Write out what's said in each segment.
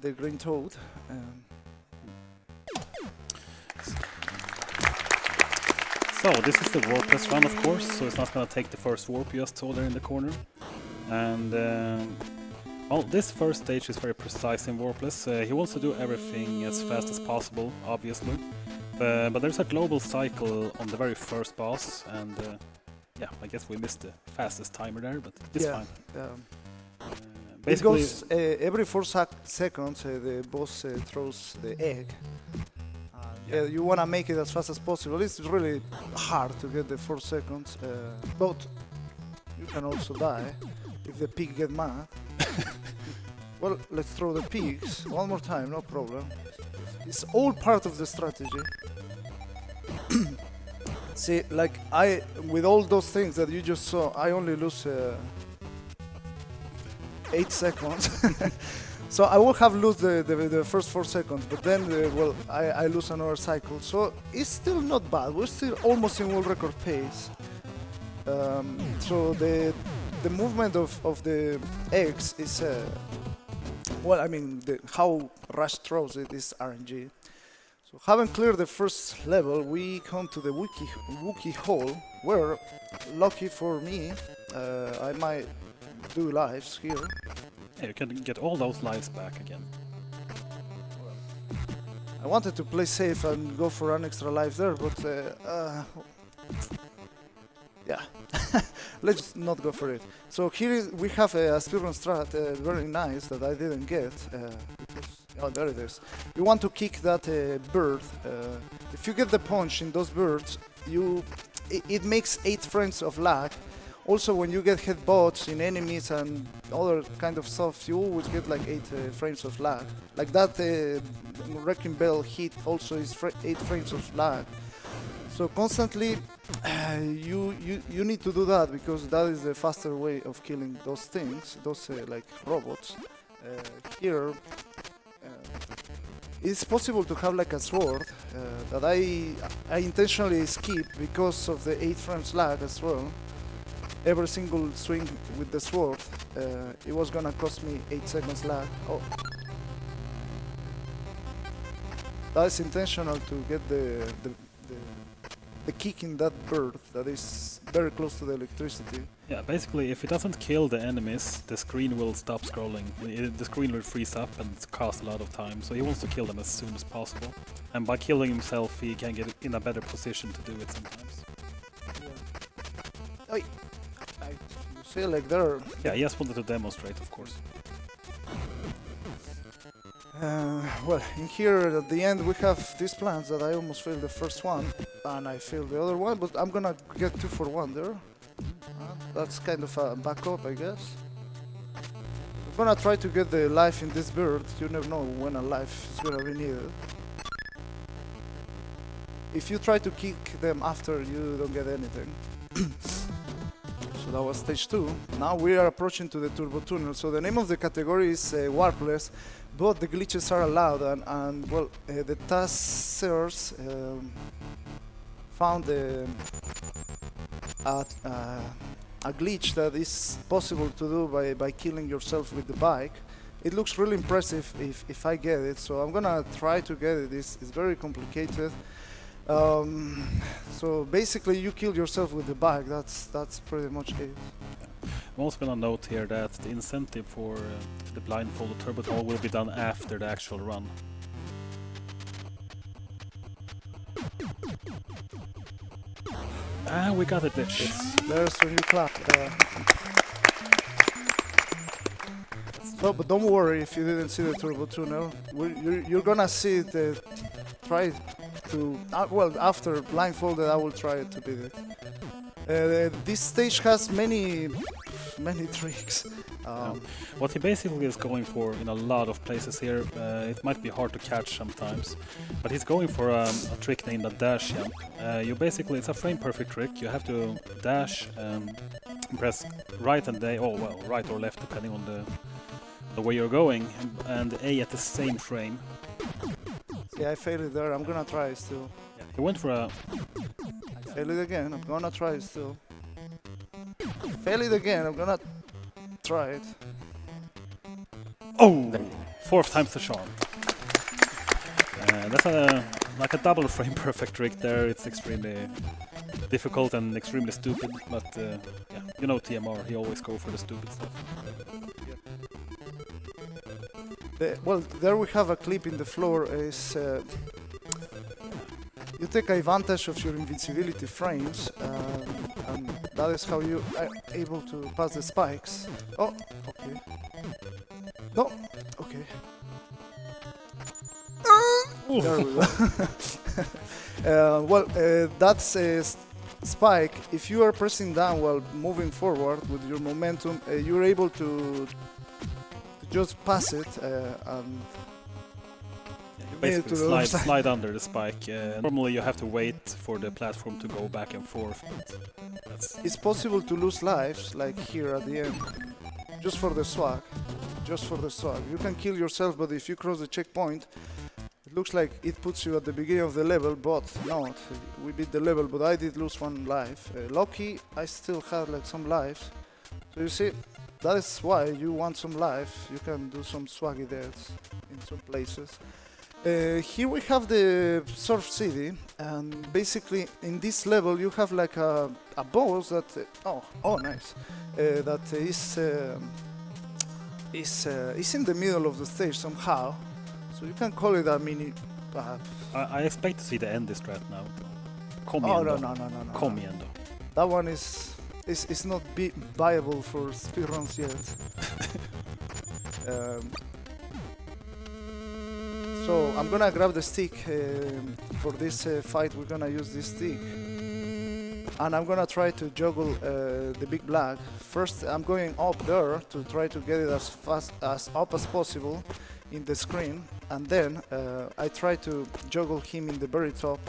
the green toad. So this is the Warpless run, of course, so it's not going to take the first warp you just saw there in the corner. And well, this first stage is very precise in Warpless. He wants to do everything as fast as possible, obviously. But there's a global cycle on the very first boss, and yeah, I guess we missed the fastest timer there, but it's fine. It goes every 4 seconds. The boss throws the egg. You want to make it as fast as possible. It's really hard to get the 4 seconds, but you can also die if the pig get mad. Well, let's throw the pigs one more time, no problem. It's all part of the strategy. See, like with all those things that you just saw, I only lose 8 seconds. So I will have lost the first 4 seconds, but then, well, I lose another cycle. So it's still not bad. We're still almost in world record pace. So the movement of the eggs is, well, I mean, how Rush throws it is RNG. So having cleared the first level, we come to the Wookiee Hall, where, lucky for me, I might do lives here. Yeah, you can get all those lives back again. I wanted to play safe and go for an extra life there, but yeah, let's not go for it. So here we have a speedrun strat, very nice, that I didn't get. Oh, there it is. You want to kick that bird. If you get the punch in those birds, it makes 8 frames of lag. Also, when you get headbutts in enemies and other kind of stuff, you always get like 8 frames of lag. Like that Wrecking Bell hit also is 8 frames of lag. So constantly, you need to do that, because that is the faster way of killing those things, those like robots. Here, it's possible to have like a sword that I intentionally skip because of the 8 frames lag as well. Every single swing with the sword, it was gonna cost me 8 seconds lag. Oh. That's intentional to get the kick in that bird that is very close to the electricity. Yeah, basically, if it doesn't kill the enemies, the screen will stop scrolling. The screen will freeze up and cost a lot of time, so he wants to kill them as soon as possible. And by killing himself, he can get in a better position to do it sometimes. Yeah. You see, like there. Yeah, he just wanted to demonstrate, of course. Well, in here at the end we have these plans that I almost failed the first one and I failed the other one, but I'm gonna get 2 for 1 there. That's kind of a backup, I guess. I'm gonna try to get the life in this bird. You never know when a life is gonna be needed. If you try to kick them after, you don't get anything. So that was stage 2. Now we are approaching to the turbo tunnel. So the name of the category is Warpless, but the glitches are allowed, and well, the testers found a glitch that is possible to do by killing yourself with the bike. It looks really impressive if I get it, so I'm gonna try to get it. It's very complicated. So basically you kill yourself with the bike, that's pretty much it. I'm also gonna note here that the incentive for the blindfolded turbo tunnel will be done after the actual run. Ah, we got it, bitch. There's when you clap. So, but don't worry if you didn't see the turbo tunnel. You're gonna see it. Try to well, after blindfolded, I will try to beat it. This stage has many tricks. What he basically is going for in a lot of places here, it might be hard to catch sometimes, but he's going for a trick named a dash jump. It's a frame perfect trick. You have to dash, press right and right or left depending on the way you're going, and A at the same frame. Yeah, I failed it there. I'm gonna try it still. Yeah, he went for a... I failed it again. I'm gonna try it still. Fail it again. I'm gonna try it. Oh! 4th time's the charm. That's like a double frame perfect trick there. It's extremely difficult and extremely stupid, but yeah, you know TMR, he always go for the stupid stuff. Well, there we have a clip in the floor. Is you take advantage of your invincibility frames, and that is how you are able to pass the spikes. Oh, okay. No, okay. There we go. Well, that's a spike. If you are pressing down while moving forward with your momentum, you're able to just pass it and basically slide under the spike. Normally you have to wait for the platform to go back and forth. But it's possible to lose lives, like here at the end, just for the swag. Just for the swag. You can kill yourself, but if you cross the checkpoint, it looks like it puts you at the beginning of the level, but no, we beat the level, but I did lose 1 life. Lucky, I still had like some lives. So you see, that is why you want some life. You can do some swaggy deaths in some places. Here we have the Surf City, and basically in this level you have like a boss that oh nice, that is in the middle of the stage somehow. So you can call it a mini. I expect to see the end strat now. Oh no. Kom igen då. That one is not viable for speedruns yet. So I'm gonna grab the stick for this fight. We're gonna use this stick, and I'm gonna try to juggle the big black. First, I'm going up there to try to get it as fast as up as possible in the screen, and then I try to juggle him in the very top.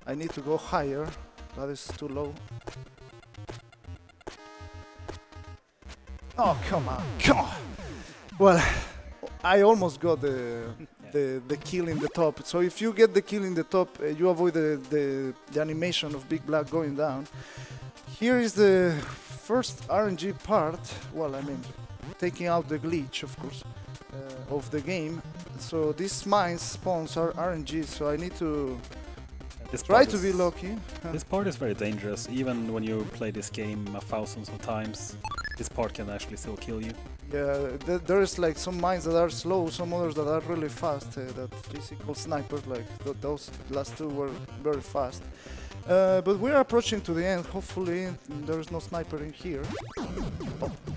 I need to go higher. That is too low. Oh, come on. Well, I almost got the kill in the top. So if you get the kill in the top, you avoid the animation of Big Black going down. Here is the first RNG part. Well, I mean, taking out the glitch, of course, of the game. So these mines spawns are RNG, so I need to try to be lucky. This part is very dangerous. Even when you play this game thousands of times, this part can actually still kill you. Yeah, there is like some mines that are slow, some others that are really fast. That JC called sniper, like those last two were very fast. But we're approaching to the end. Hopefully there is no sniper in here.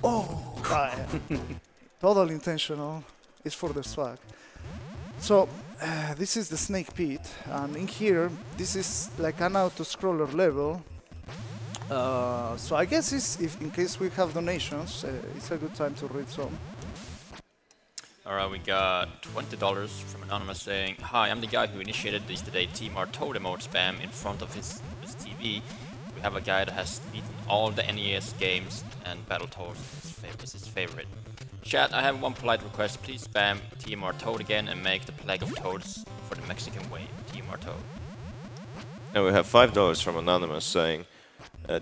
Oh, total intentional. It's for the swag. So this is the snake pit, and in here this is like an auto-scroller level. So I guess if in case we have donations, it's a good time to read some. Alright, we got $20 from Anonymous saying, "Hi, I'm the guy who initiated the yesterday TMR emote spam in front of his TV. We have a guy that has beaten all the NES games, and Battletoads is his favorite. Chat, I have one polite request. Please spam TMR Toad again and make the Plague of Toads for the Mexican way. TMR Toad." And we have $5 from Anonymous saying,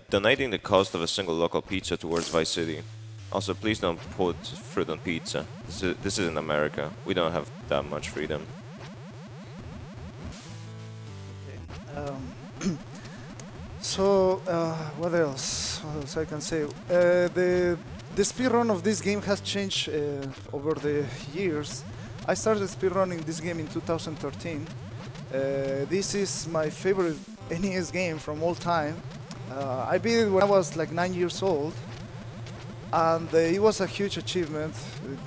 "Donating the cost of a single local pizza towards Vice City. Also, please don't put fruit on pizza. This is in America. We don't have that much freedom." Okay. So what else? What else I can say? The speedrun of this game has changed over the years. I started speedrunning this game in 2013. This is my favorite NES game from all time. I beat it when I was like 9 years old, and it was a huge achievement.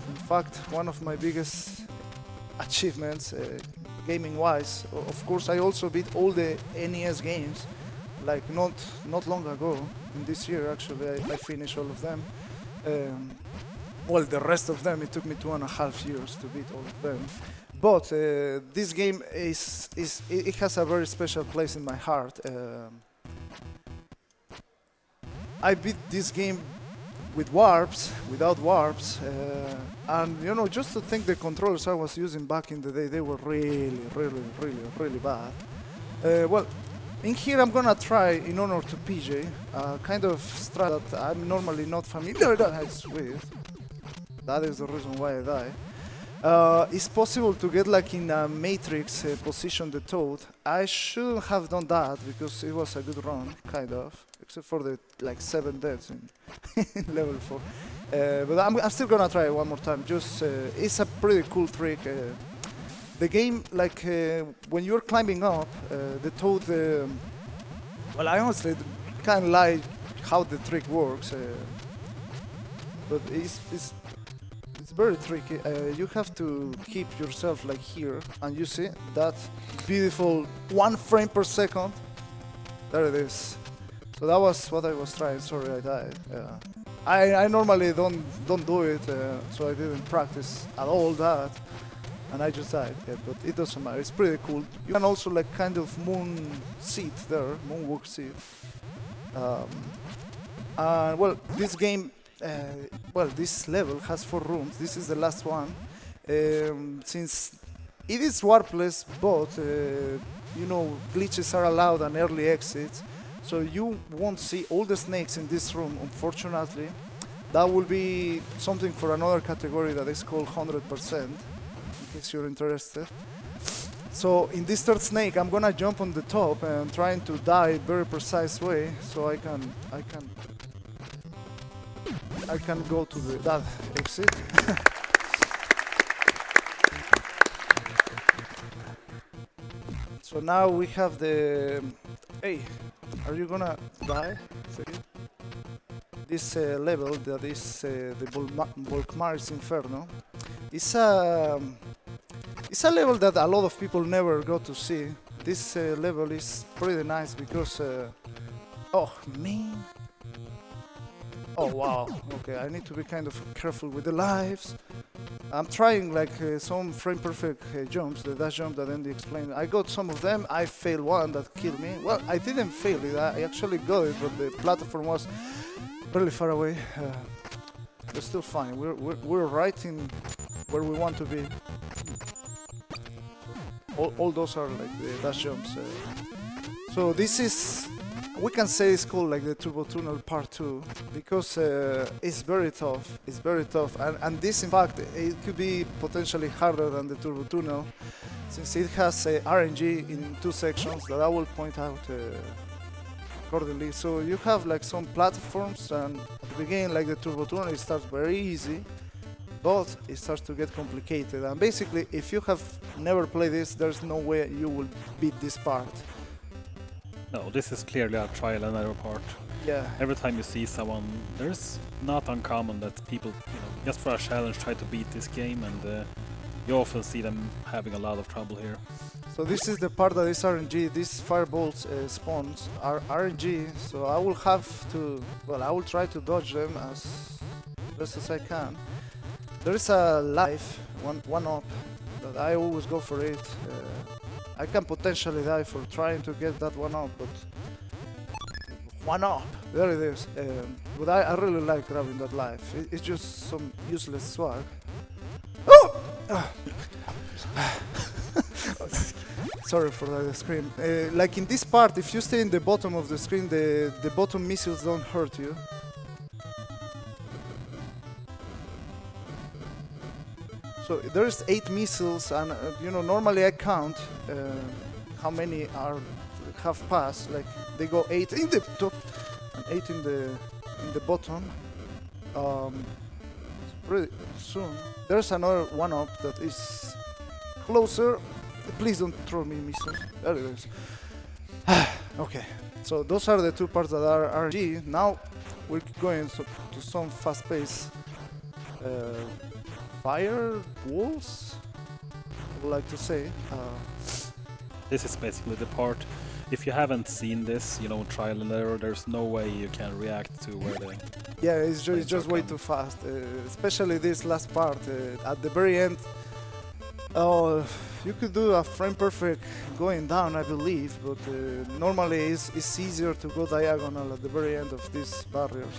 In fact, one of my biggest achievements, gaming-wise. Of course, I also beat all the NES games, like not long ago. In this year, actually, I finished all of them. Well, the rest of them, it took me 2.5 years to beat all of them. But this game it has a very special place in my heart. I beat this game with warps, without warps, and you know, just to think the controllers I was using back in the day, they were really bad. Well, in here I'm gonna try, in honor to PJ, a kind of strat that I'm normally not familiar with. That is the reason why I die. It's possible to get like in a matrix position the toad. I shouldn't have done that because it was a good run, kind of, except for the like 7 deaths in, in level 4. But I'm still gonna try it one more time. Just it's a pretty cool trick. The game, like when you're climbing up, the toad. Well, I honestly can't lie how the trick works, but it's very tricky. You have to keep yourself like here, and you see that beautiful 1 frame per second. There it is. So that was what I was trying. Sorry, I died. I normally don't do it, so I didn't practice at all that, and I just died. Yeah, but it doesn't matter. It's pretty cool. You can also like kind of moon seat there, moonwalk seat. Well, this game. Well, this level has 4 rooms. This is the last one. Since it is warpless, but you know, glitches are allowed and early exits, so you won't see all the snakes in this room, unfortunately. That will be something for another category that is called 100%, in case you're interested. So in this third snake, I'm gonna jump on the top and trying to die very precise way, so I can go to that exit. So now we have the. Hey, are you gonna die? This level that is the Volkmaris Inferno. It's a level that a lot of people never got to see. This level is pretty nice because. Oh man. Oh wow, okay, I need to be kind of careful with the lives. I'm trying like some frame perfect jumps, the dash jump that Andy explained. I got some of them, I failed one that killed me. Well, I didn't fail it, I actually got it, but the platform was really far away. But still fine, we're right in where we want to be. All those are like the dash jumps. So this is, we can say it's called like the Turbo Tunnel Part 2 because it's very tough. It's very tough, and this, in fact, it could be potentially harder than the Turbo Tunnel since it has RNG in 2 sections that I will point out accordingly. So you have like some platforms, and at the beginning, like the Turbo Tunnel, it starts very easy, but it starts to get complicated. And basically, if you have never played this, there's no way you will beat this part. No, this is clearly a trial and error part. Yeah. Every time you see someone, there's not uncommon that people, you know, just for a challenge try to beat this game, and you often see them having a lot of trouble here. So this is the part that is RNG. These fireballs spawns are RNG, so I will have to, well, I will try to dodge them as best as I can. There is a life, one up, that I always go for it. I can potentially die for trying to get that one up, but one up, there it is. But I really like grabbing that life. It's just some useless swag. Oh! Sorry for that scream. Like in this part, if you stay in the bottom of the screen, the bottom missiles don't hurt you. So there's 8 missiles, and you know, normally I count how many have passed. Like they go 8 in the top and 8 in the bottom. Pretty soon there's another one up that is closer. Please don't throw me missiles. There it is. Okay, so those are the 2 parts that are RNG. Now we're going to some fast pace. Fire walls, I would like to say. This is basically the part. If you haven't seen this, you know, trial and error, there's no way you can react to where the... Yeah, it's just way too fast. Especially this last part. At the very end, you could do a frame perfect going down, I believe, but normally it's easier to go diagonal at the very end of these barriers.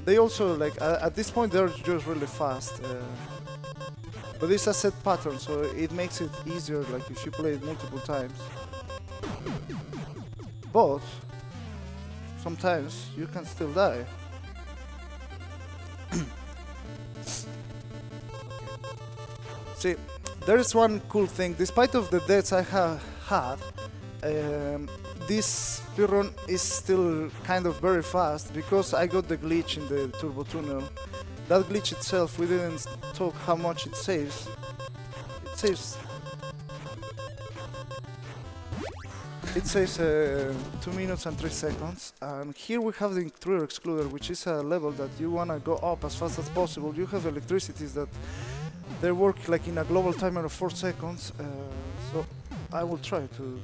They also, like, at this point they're just really fast, but it's a set pattern, so it makes it easier, like, if you play it multiple times. But sometimes you can still die. See, there is one cool thing. Despite of the deaths I have had, this speedrun is still kind of very fast because I got the glitch in the turbo tunnel. That glitch itself, we didn't talk how much it saves. It saves. It saves 2 minutes and 3 seconds. And here we have the intruder excluder, which is a level that you wanna go up as fast as possible. You have electricities that they work like in a global timer of 4 seconds. So I will try to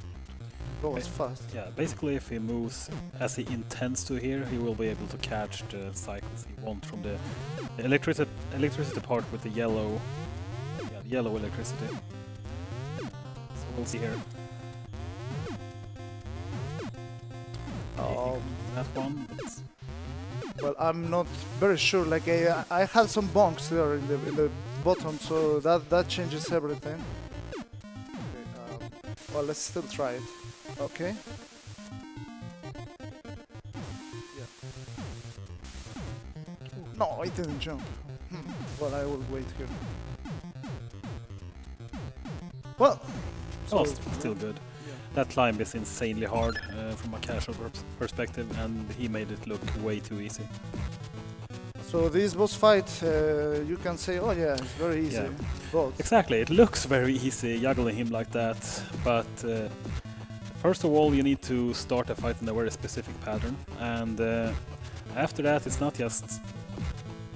go as fast. Yeah, basically if he moves as he intends to here, he will be able to catch the cycles he wants from the electricity part with the yellow, yellow electricity. So we'll see here. That one. Well, I'm not very sure. Like I had some bonks there in the bottom, so that changes everything. Okay, well, let's still try it. Okay. Yeah. No, I didn't jump. Well, I will wait here. Well, so still good. That climb is insanely hard from a casual perspective, and he made it look way too easy. So this boss fight, you can say, oh yeah, it's very easy. Yeah. Exactly, it looks very easy juggling him like that, but first of all you need to start a fight in a very specific pattern, and after that it's not just,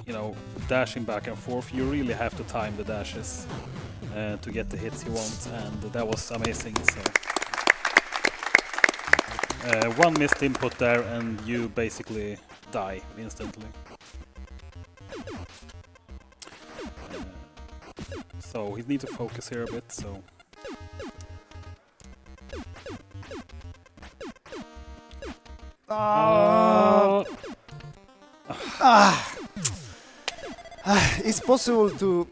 you know, dashing back and forth. You really have to time the dashes to get the hits you want, and that was amazing. So. One missed input there and you basically die instantly. So he needs to focus here a bit, so... It's possible to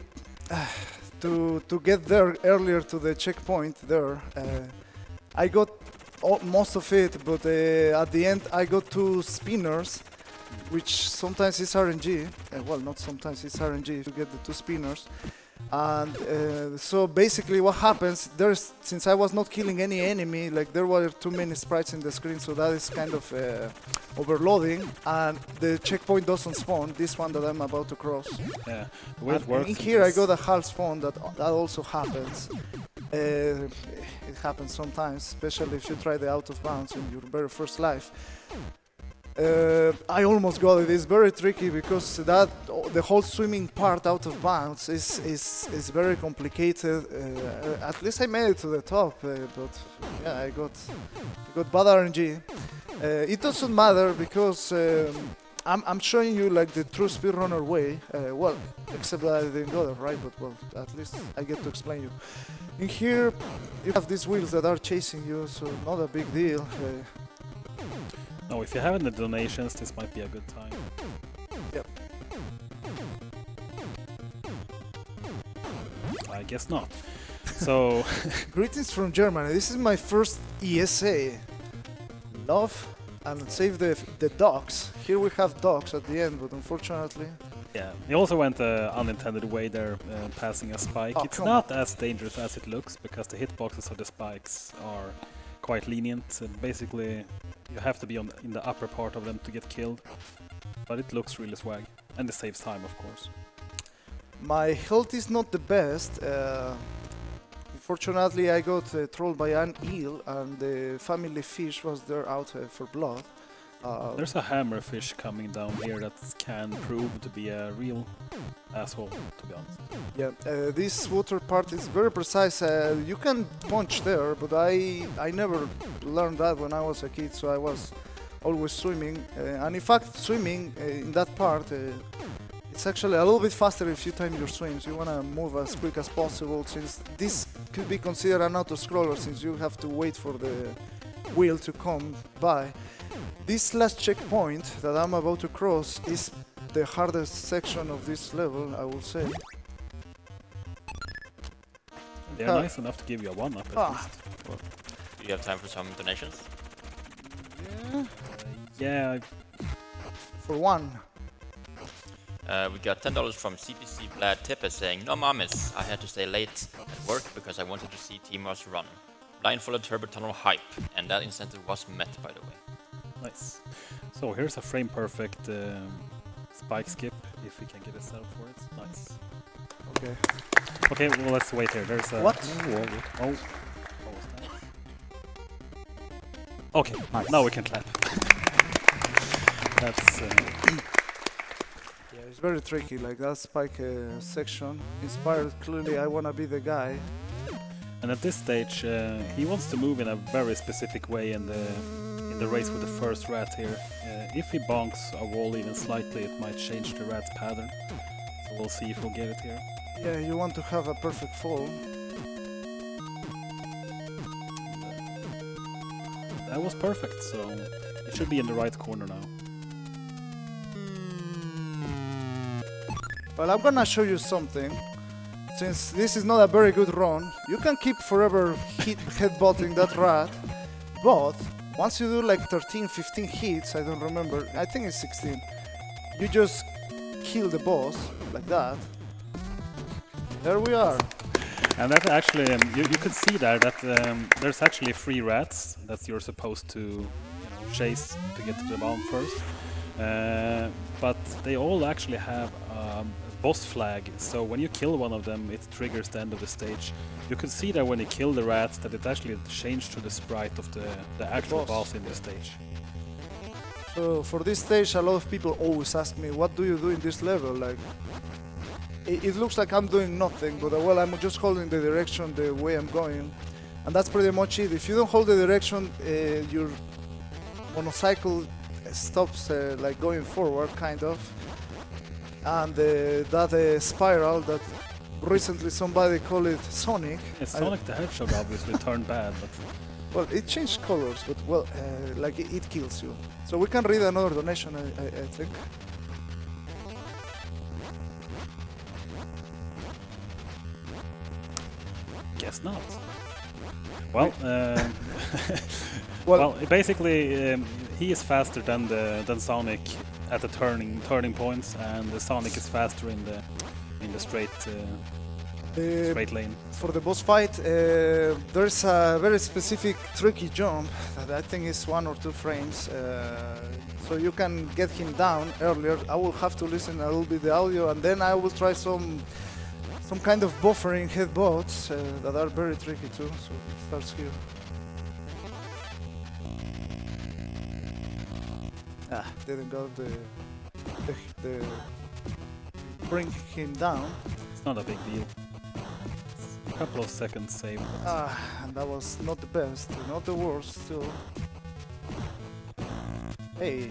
get there earlier to the checkpoint there. I got most of it, but at the end I got 2 spinners, which sometimes is RNG. Well, not sometimes, it's RNG if you get the 2 spinners. And so basically what happens, since I was not killing any enemy, like there were too many sprites in the screen, so that is kind of overloading, and the checkpoint doesn't spawn, this one that I'm about to cross. Yeah, the way it works in here I got a half spawn, that also happens. It happens sometimes, especially if you try the out of bounds in your very first life. I almost got it. It's very tricky because the whole swimming part out of bounds is very complicated. At least I made it to the top, but yeah, I got bad RNG. It doesn't matter because I'm showing you like the true speedrunner way. Well, except that I didn't go there, right? But well, at least I get to explain you. In here, you have these wheels that are chasing you, so not a big deal. No, if you have any donations, this might be a good time. Yep. I guess not. So... Greetings from Germany. This is my first ESA. Love and save the dogs. Here we have dogs at the end, but unfortunately... Yeah, he also went the unintended way there, passing a spike. Oh, it's not as dangerous as it looks, because the hitboxes of the spikes are quite lenient. Basically, you have to be in the upper part of them to get killed. But it looks really swag, and it saves time, of course. My health is not the best. Unfortunately, I got trolled by an eel, and the family fish was there out for blood. There's a hammerfish coming down here that can prove to be a real asshole, to be honest. Yeah, this water part is very precise. You can punch there, but I never learned that when I was a kid, so I was always swimming. And in fact, swimming in that part, it's actually a little bit faster if you time your swims. You want to move as quick as possible, since this could be considered an auto-scroller, since you have to wait for the wheel to come by. This last checkpoint that I'm about to cross is the hardest section of this level, I will say. They're nice enough to give you a 1-up at least. Well, do you have time for some donations? Yeah. Yeah. For one. We got $10 from CPC Vlad Tipper saying, no mames, I had to stay late at work because I wanted to see Timur's run. Blindfolded Turbo Tunnel hype, and that incentive was met, by the way. Nice. So here's a frame perfect spike skip, if we can get a setup for it. Nice. Okay. Okay, well, let's wait here. There's a... What? Oh. Okay, nice. Now we can clap. That's... Yeah, it's very tricky, like that spike section. Inspired, clearly I wanna be the guy. And at this stage, he wants to move in a very specific way in the race with the first rat here. If he bonks a wall even slightly, it might change the rat's pattern. So we'll see if we'll get it here. Yeah, you want to have a perfect fall. That was perfect, so it should be in the right corner now. Well, I'm gonna show you something. Since this is not a very good run, you can keep forever headbutting that rat, but once you do like 13, 15 hits, I don't remember, I think it's 16, you just kill the boss, like that. There we are. And that actually, you could see there that there's actually 3 rats that you're supposed to chase to get to the bomb first. But they all actually have a boss flag, so when you kill one of them, it triggers the end of the stage. You can see that when you kill the rats, that it actually changed to the sprite of the actual boss in the stage. So for this stage, a lot of people always ask me, what do you do in this level? Like, it looks like I'm doing nothing, but well, I'm just holding the direction the way I'm going, and that's pretty much it. If you don't hold the direction, your monocycle stops like going forward, kind of. And that spiral that recently somebody called it Sonic. It's Sonic the Hedgehog obviously turned bad, but... Well, it changed colors, but well, like it kills you. So we can read another donation, I think. Guess not. Well, well, basically, he is faster than Sonic at the turning points, and the Sonic is faster in the straight lane. For the boss fight, there's a very specific tricky jump that I think is 1 or 2 frames. So you can get him down earlier. I will have to listen a little bit the audio, and then I will try some kind of buffering headbutts that are very tricky too. So it starts here. Didn't go the bring him down. It's not a big deal. It's a couple of seconds saved. And that was not the best, not the worst still. Hey.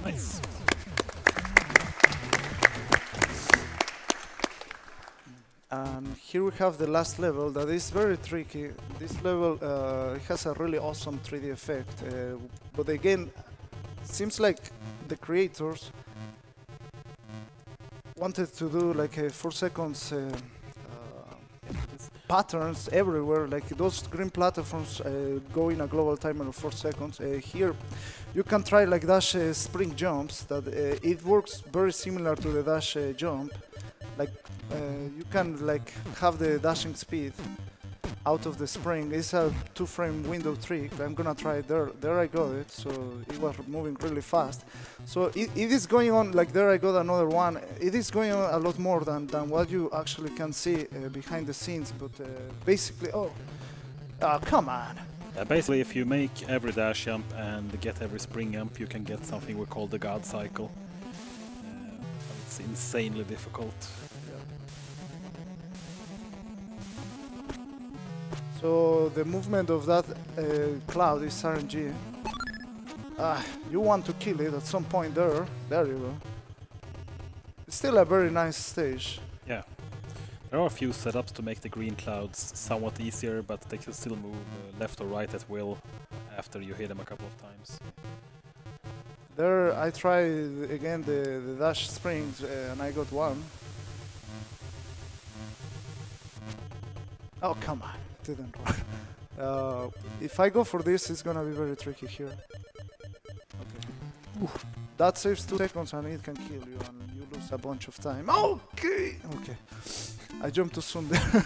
Nice. And here we have the last level that is very tricky. This level it has a really awesome 3D effect, but again, it seems like the creators wanted to do like a 4 seconds patterns everywhere, like those green platforms go in a global timer of 4 seconds. Here you can try like dash spring jumps that it works very similar to the dash jump. Like you can like have the dashing speed out of the spring. It's a 2-frame window trick. I'm gonna try it there. There I got it. So it was moving really fast. So it is going on, like there I got another one. It is going on a lot more than what you actually can see behind the scenes. But basically, come on. Basically, if you make every dash jump and get every spring jump, you can get something we call the God Cycle. It's insanely difficult. So the movement of that cloud is RNG. You want to kill it at some point there. There you go. It's still a very nice stage. Yeah. There are a few setups to make the green clouds somewhat easier, but they can still move left or right at will after you hit them a couple of times. There I tried again the dash springs and I got one. Oh, come on. Didn't work. If I go for this, it's gonna be very tricky here. Okay. that saves 2 seconds and it can kill you and you lose a bunch of time. Okay! Okay. I jumped too soon there.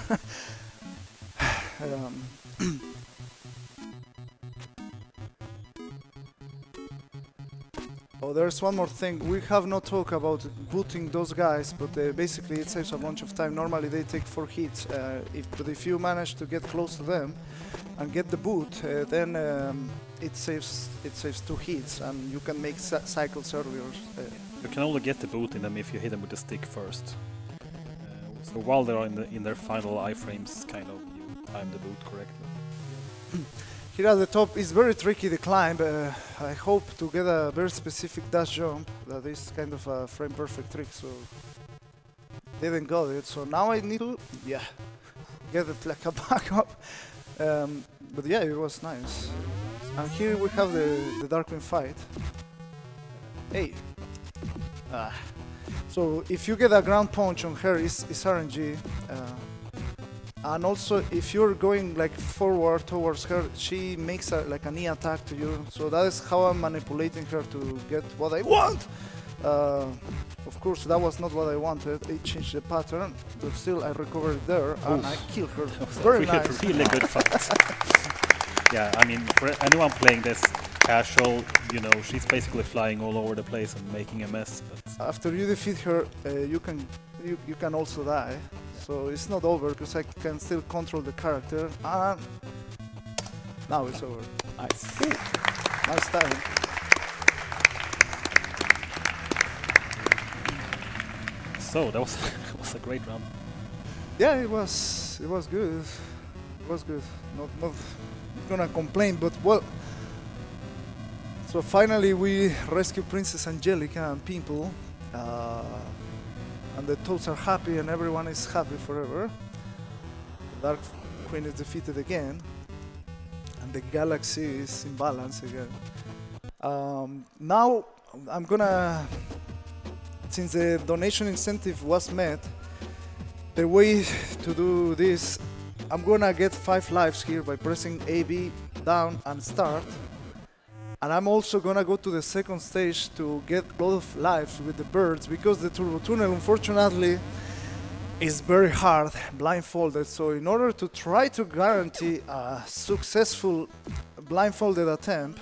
Oh, there's one more thing. We have not talked about booting those guys, but basically it saves a bunch of time. Normally they take 4 hits, but if you manage to get close to them and get the boot, then it saves 2 hits, and you can make cycles earlier. You can only get the boot in them if you hit them with the stick first. So while they're in their final iframes, kind of, you time the boot correctly. Here at the top is very tricky the climb. I hope to get a very specific dash jump that is kind of a frame perfect trick, so didn't got it. So now I need to get it like a backup. But yeah, it was nice. And here we have the Darkwing fight. Hey. So if you get a ground punch on her, it's RNG. And also, if you're going like forward towards her, she makes like a knee attack to you. So that is how I'm manipulating her to get what I want. Of course, that was not what I wanted. It changed the pattern, but still I recovered there and I killed her. Very nice. Really good fight. Yeah, I mean, for anyone playing this casual, you know, she's basically flying all over the place and making a mess. But after you defeat her, you can also die. So it's not over because I can still control the character, and now it's over. Nice. Ooh, nice time. So that was was a great round. Yeah, it was good. It was good. Not gonna complain, but well. So finally we rescue Princess Angelica and Pimple. And the Toads are happy and everyone is happy forever. The Dark Queen is defeated again. And the galaxy is in balance again. Now I'm gonna, since the donation incentive was met, the way to do this, I'm gonna get 5 lives here by pressing AB down and start. And I'm also gonna go to the second stage to get a lot of lives with the birds, because the turbo tunnel unfortunately is very hard, blindfolded. So in order to try to guarantee a successful blindfolded attempt,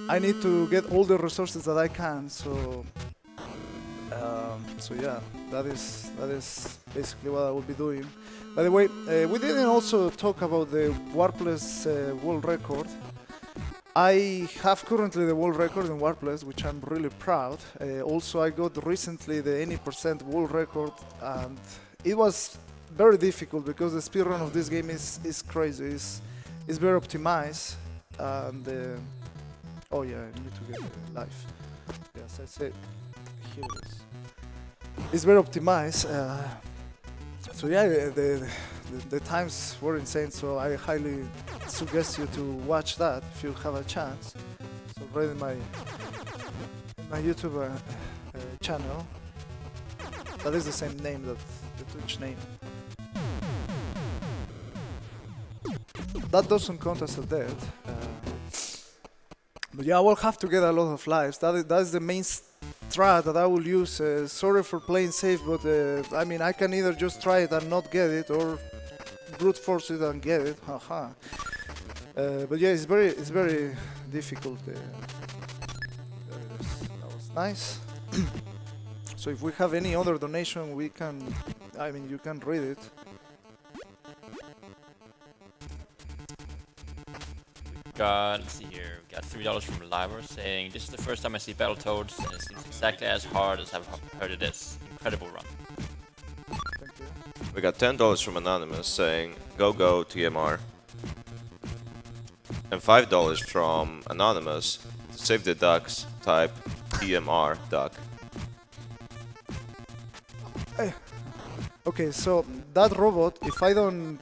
I need to get all the resources that I can. So yeah, that is basically what I will be doing. By the way, we didn't also talk about the Warpless world record. I have currently the world record in Warpless, which I'm really proud. Also, I got recently the any % world record, and it was very difficult because the speedrun of this game is crazy. It's very optimized, and oh yeah, I need to get life. Yes, I said here it is. It's very optimized. So yeah, the times were insane, so I highly suggest you to watch that if you have a chance. It's already my YouTube channel. That is the same name, that the Twitch name. That doesn't count as a death. But yeah, I will have to get a lot of lives. That is the main strat that I will use. Sorry for playing safe, but I mean, I can either just try it and not get it, or brute force it and get it. Haha. But yeah, it's very difficult. That was nice. So if we have any other donation, we can. I mean, you can read it. Let's see here, we got $3 from Liver saying, this is the first time I see Battletoads, and it seems exactly as hard as I've heard it is. Incredible run. Thank you. We got $10 from Anonymous saying, go go TMR. And $5 from Anonymous, to save the ducks, type TMR duck. Hey. Okay, so that robot, if I don't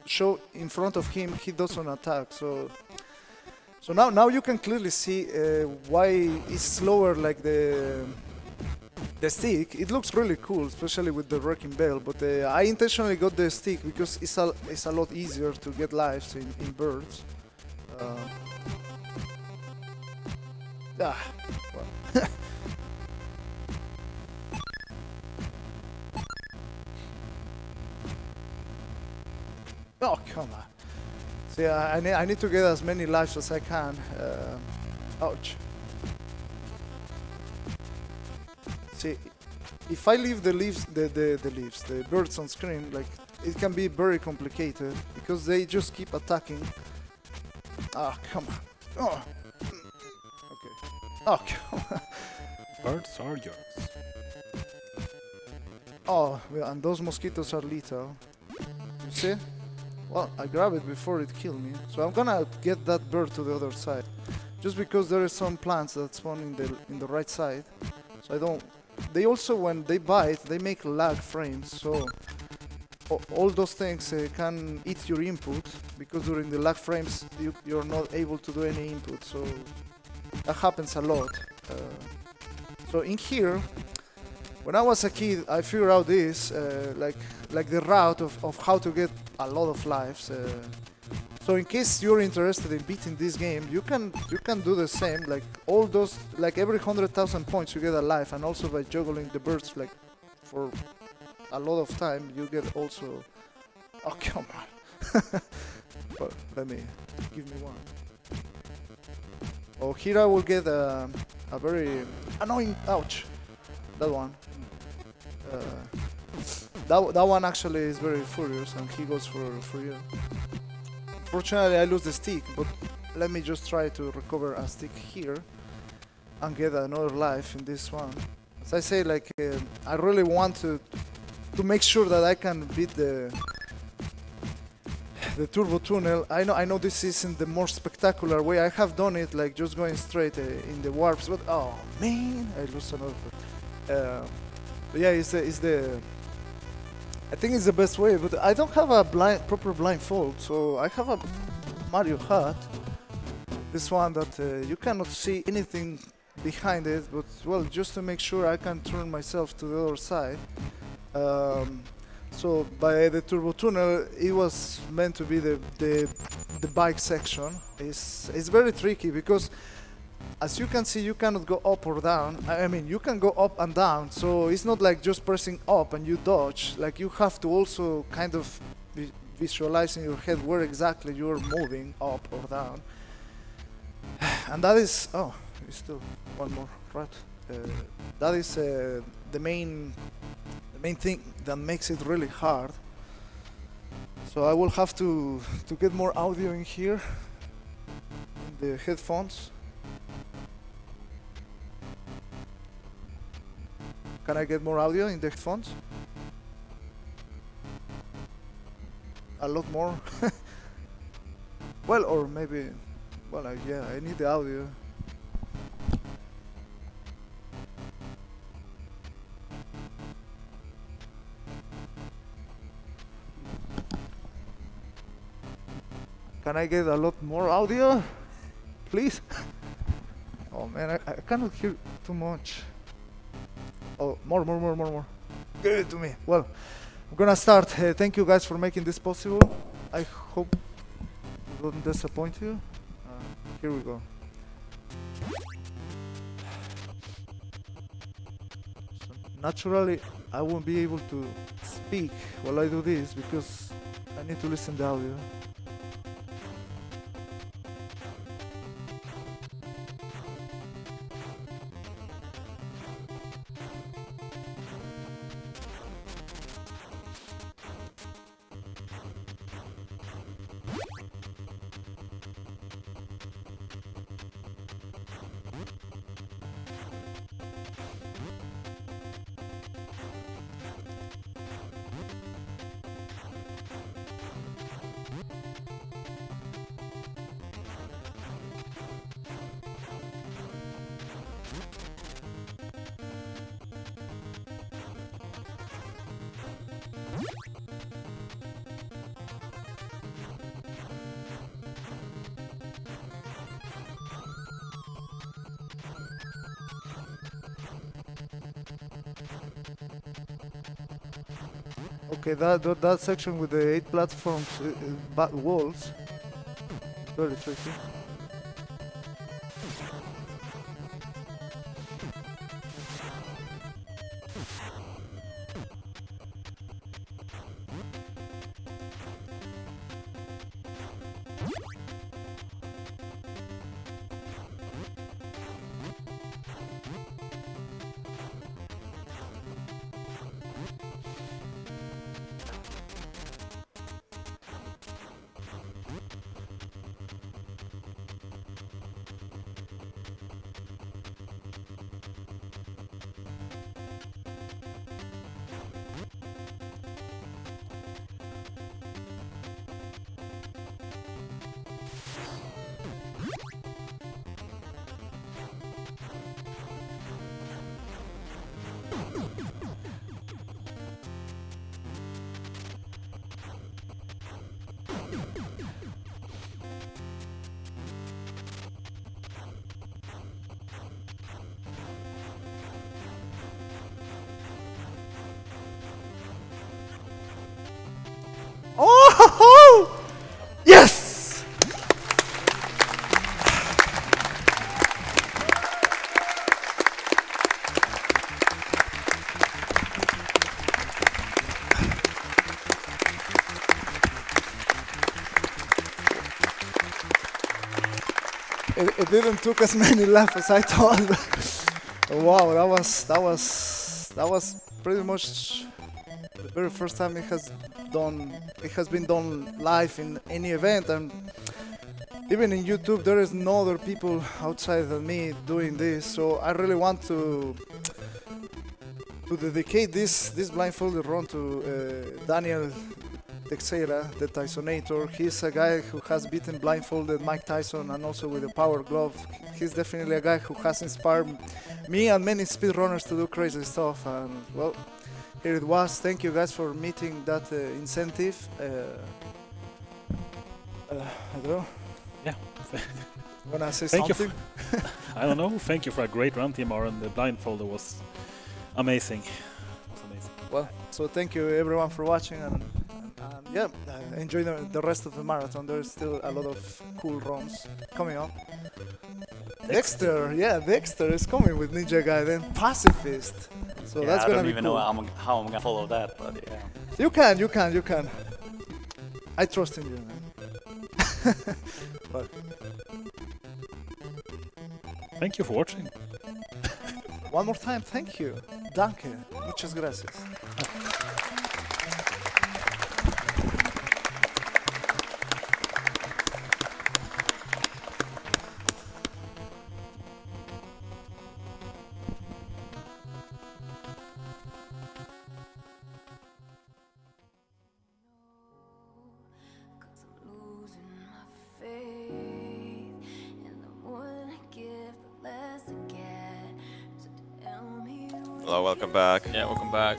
show in front of him, he doesn't attack. So now you can clearly see why it's slower, like the stick. It looks really cool, especially with the wrecking bell, but I intentionally got the stick because it's a lot easier to get lives in birds. Well. Oh, come on. See, I need to get as many lives as I can. Ouch. See, if I leave the birds on screen, like, it can be very complicated because they just keep attacking. Ah, come on. Oh. Okay. Oh, come on. Birds are yours. Oh, yeah, and those mosquitoes are lethal. You see? Well, I grabbed it before it killed me, so I'm gonna get that bird to the other side. Just because there are some plants that spawn in the right side, so I don't. They also, when they bite, they make lag frames, so all those things can eat your input, because during the lag frames you're not able to do any input, so that happens a lot. So in here, when I was a kid, I figured out this, like the route of how to get a lot of lives. So in case you're interested in beating this game, you can do the same. Like all those, like every 100,000 points you get a life, and also by juggling the birds, like for a lot of time, you get also. Oh, come on! Well, give me one. Oh, here I will get a very annoying. Ouch! That one. That one actually is very furious, and he goes for you. Fortunately, I lose the stick, but let me just try to recover a stick here and get another life in this one. As I say, like I really want to make sure that I can beat the turbo tunnel. I know this isn't the more spectacular way. I have done it like just going straight in the warps, but oh man, I lose another. But yeah, I think it's the best way, but I don't have a proper blindfold, so I have a Mario hat. This one that you cannot see anything behind it, but well, just to make sure I can turn myself to the other side. So by the turbo tunnel, it was meant to be the bike section. It's very tricky because, as you can see, you cannot go up or down. I mean, you can go up and down, so it's not like just pressing up and you dodge. Like, you have to also kind of visualize in your head where exactly you're moving up or down. And that is... Oh, there's still one more, right? That is the main thing that makes it really hard. So I will have to get more audio in here, in the headphones. Can I get more audio in the headphones? A lot more? Well, or maybe... Well, yeah, I need the audio. Can I get a lot more audio? Please? Oh man, I cannot hear too much. Oh, more. Give it to me. Well, I'm gonna start. Thank you guys for making this possible. I hope it won't disappoint you. Here we go. So naturally, I won't be able to speak while I do this because I need to listen to the audio. Okay, that section with the 8 platforms, walls, very tricky. Oh! Yes! It didn't took as many laps as I thought. Wow, that was pretty much the very first time it has been done live in any event, and even in YouTube there is no other people outside than me doing this. So I really want to dedicate this blindfolded run to Daniel Teixeira, the Tysonator. He's a guy who has beaten blindfolded Mike Tyson and also with a power glove. He's definitely a guy who has inspired me and many speedrunners to do crazy stuff. And well, here it was. Thank you guys for meeting that incentive. I don't know. Yeah. Wanna say Thank something? you. I don't know. Thank you for a great run, TMR, and the blindfolded was amazing. Well, so thank you everyone for watching, and yeah, enjoy the rest of the marathon. There's still a lot of cool runs coming up. Dexter, yeah, Dexter is coming with Ninja Gaiden Pacifist. So yeah, that's I gonna don't be even cool. know how I'm gonna follow that, but yeah. You can. I trust in you, man. But Thank you for watching. one more time, thank you. Danke. Muchas gracias. Hello, welcome back. Yeah, welcome back.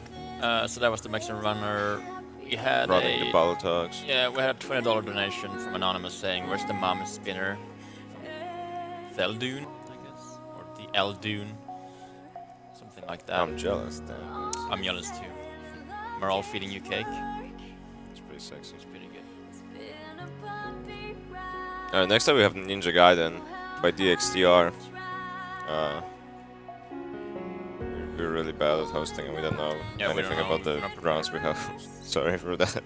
So that was the Mexican runner. We had Running the Battletoads. Yeah, we had a $20 donation from Anonymous saying, "Where's the mom spinner?" From Theldune, I guess, or the Eldune, something like that. I'm jealous. I'm jealous too. We're all feeding you cake. It's pretty sexy. It's pretty good. Next up we have Ninja Gaiden by DXTR. We're really bad at hosting and we don't know Yeah, we anything don't know. about the We're not rounds we have. Sorry for that.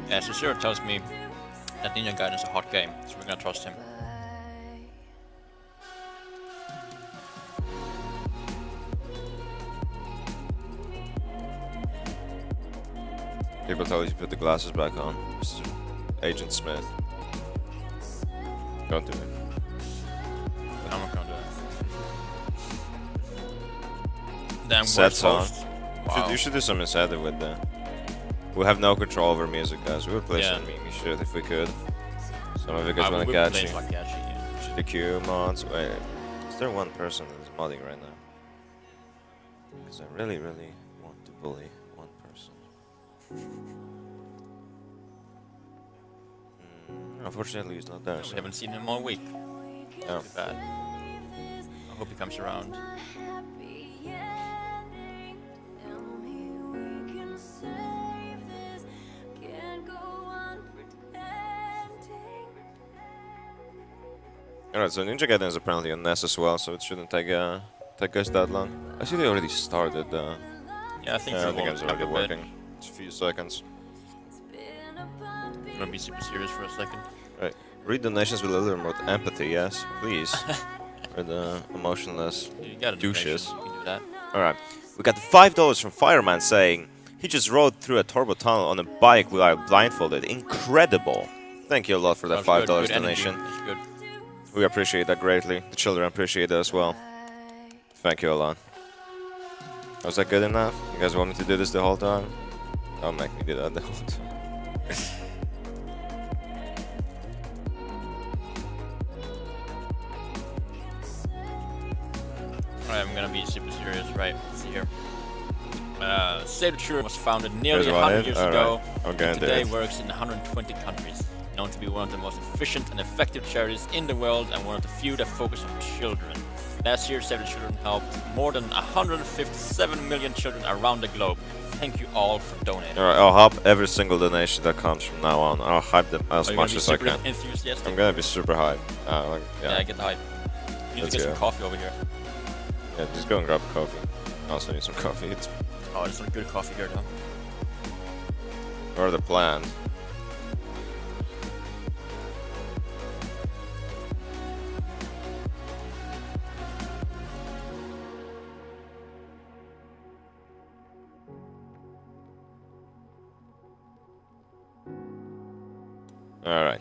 Yeah, so Zero tells me that Ninja Gaiden is a hot game, so we're gonna trust him. People tell you to put the glasses back on. Mr. Agent Smith. Don't do it. I'm not gonna do it. Damn, Sets on. Wow. You should do something sadder with that. We have no control over music, guys. We would play Yeah. some meme shit if we could. Some of you guys want to would catch play you. like catchy, yeah. Should the queue mods? Wait, is there one person that is modding right now? Because I really, really want to bully one person. Unfortunately, he's not there. We So. haven't seen him all week. No. Too bad. I hope he comes around. Alright, so Ninja Gaiden is apparently on NES as well, so it shouldn't take us that long. Actually, they already started. Yeah, I think I we're think it's all already up a bit. working. It's a few seconds. I'm gonna be super serious for a second. Right. Read donations with a little more empathy, yes, please. For the emotionless You got a douches. donation, you can do that. Alright. We got $5 from Fireman saying he just rode through a turbo tunnel on a bike while blindfolded. Incredible. Thank you a lot for that Sounds $5 good energy. donation. That's good. We appreciate that greatly. The children appreciate it as well. Thank you a lot. Was that good enough? You guys want me to do this the whole time? Don't make me do that the whole time. I'm gonna be super serious, right? Let's see here. Save the Children was founded nearly There's 100 one years in? ago. Alright, I'm gonna And do today it. works in 120 countries. Known to be one of the most efficient and effective charities in the world and one of the few that focus on children. Last year, Save the Children helped more than 157 million children around the globe. Thank you all for donating. Alright, I'll hype every single donation that comes from now on. I'll hype them as Are you much gonna be as I super can. enthusiastic? I'm gonna be super hype. Yeah, get the hype. You need Let's to get go. some coffee over here. Yeah, just go and grab a coffee. I also need some coffee. It's Oh, there's some good coffee here, though. or the plan. All right.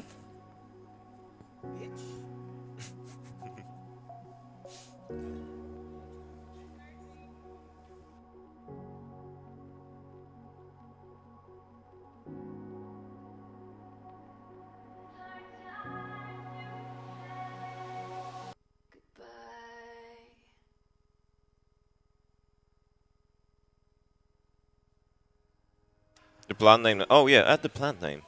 The plant name. Oh yeah, add the plant name.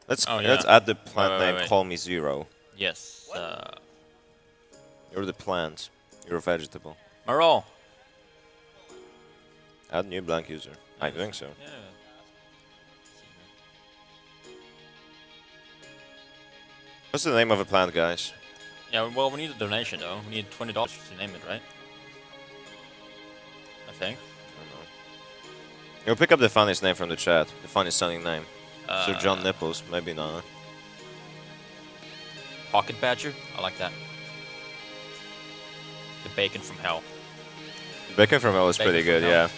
Let's add the plant name. Wait. Call me Zero. Yes. You're the plant. You're a vegetable. Marol. Add new blank user. I think so. Yeah. What's the name of a plant, guys? Yeah, well, we need a donation, though. We need $20 to name it, right? I think. You'll pick up the funniest name from the chat. The funniest sounding name. So John Nipples, maybe not. Pocket Badger? I like that. The Bacon from Hell. The bacon from hell is Bacon pretty from good, hell. yeah.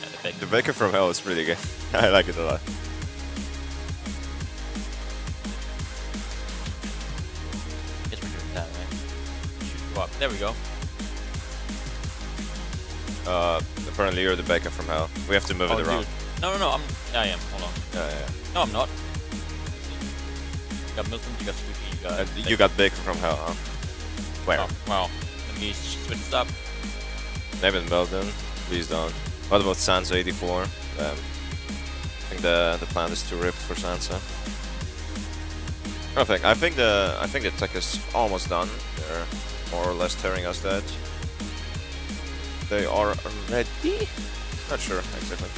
Yeah, the Bacon. The bacon from hell is pretty good. I like it a lot. Guess we're doing that, right? Shoot you up. There we go. Apparently you're the bacon from hell. We have to move it around. Dude. No, yeah, I am. Hold on. Yeah. No, I'm not. You got Milton, you got Squeaky, you got... You got bacon from hell, huh? Where? Oh, well, let me switch this up. Name it Melton. Please don't. What about Sansa 84? I think the plant is too ripped for Sansa. I think the tech is almost done. They're more or less tearing us dead. They are ready? Not sure exactly.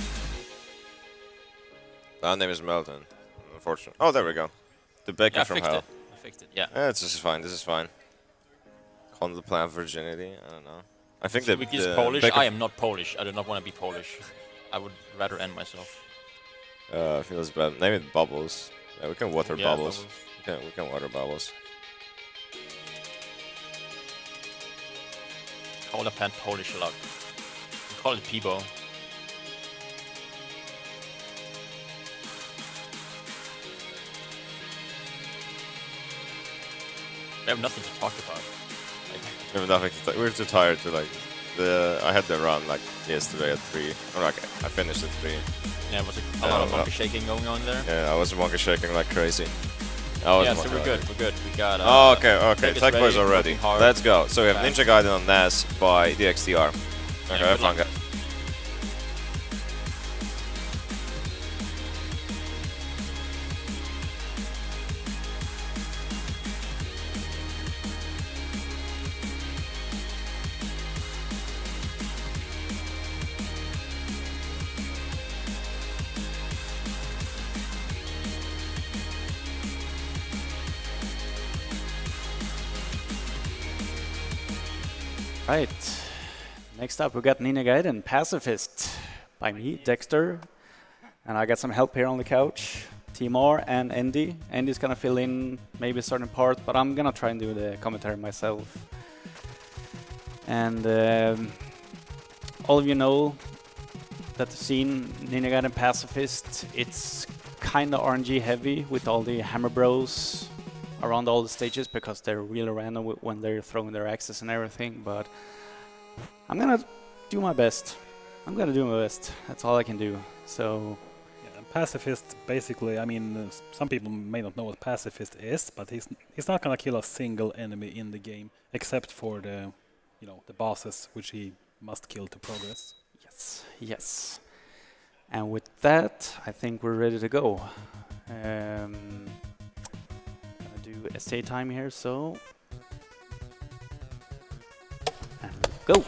That name is Melton. Unfortunately. Oh, there we go. The bacon Yeah, I from fixed hell. it. I fixed it, yeah. Yeah, this is fine. This is fine. Call the plant virginity. I don't know. I think that Squeaky is Polish. I am not Polish. I do not want to be Polish. I would rather end myself. Feels bad. Name it Bubbles. Yeah, we can water Yeah, Bubbles. We can water Bubbles. Call the plant Polish a lot. Call it Peebo. We have nothing to talk about. We have nothing to we're too tired to like. I had the run like yesterday at 3. Or like I finished at 3. Yeah, was a lot of monkey shaking going on there? Yeah, I was monkey shaking like crazy. Yeah, so we're good. We're good. We got. Oh, okay. Tech ready, boys are ready. working hard. Let's go. So we have Fast. Ninja Gaiden on NAS by DXTR. Okay, good have fun, luck. guys. Right. Next up, we got Ninja Gaiden Pacifist by me, Dexter. And I got some help here on the couch. Timor and Andy. Andy's gonna fill in maybe a certain part, but I'm gonna try and do the commentary myself. And all of you know that the scene Ninja Gaiden Pacifist, it's kinda RNG heavy with all the Hammer Bros around all the stages because they're really random when they're throwing their axes and everything, but I'm gonna do my best. That's all I can do. So Yeah, pacifist, basically, I mean, some people may not know what pacifist is, but he's not gonna kill a single enemy in the game, except for the you know, the bosses which he must kill to progress. Yes, yes. And with that, I think we're ready to go. Gonna do essay time here, so... And go!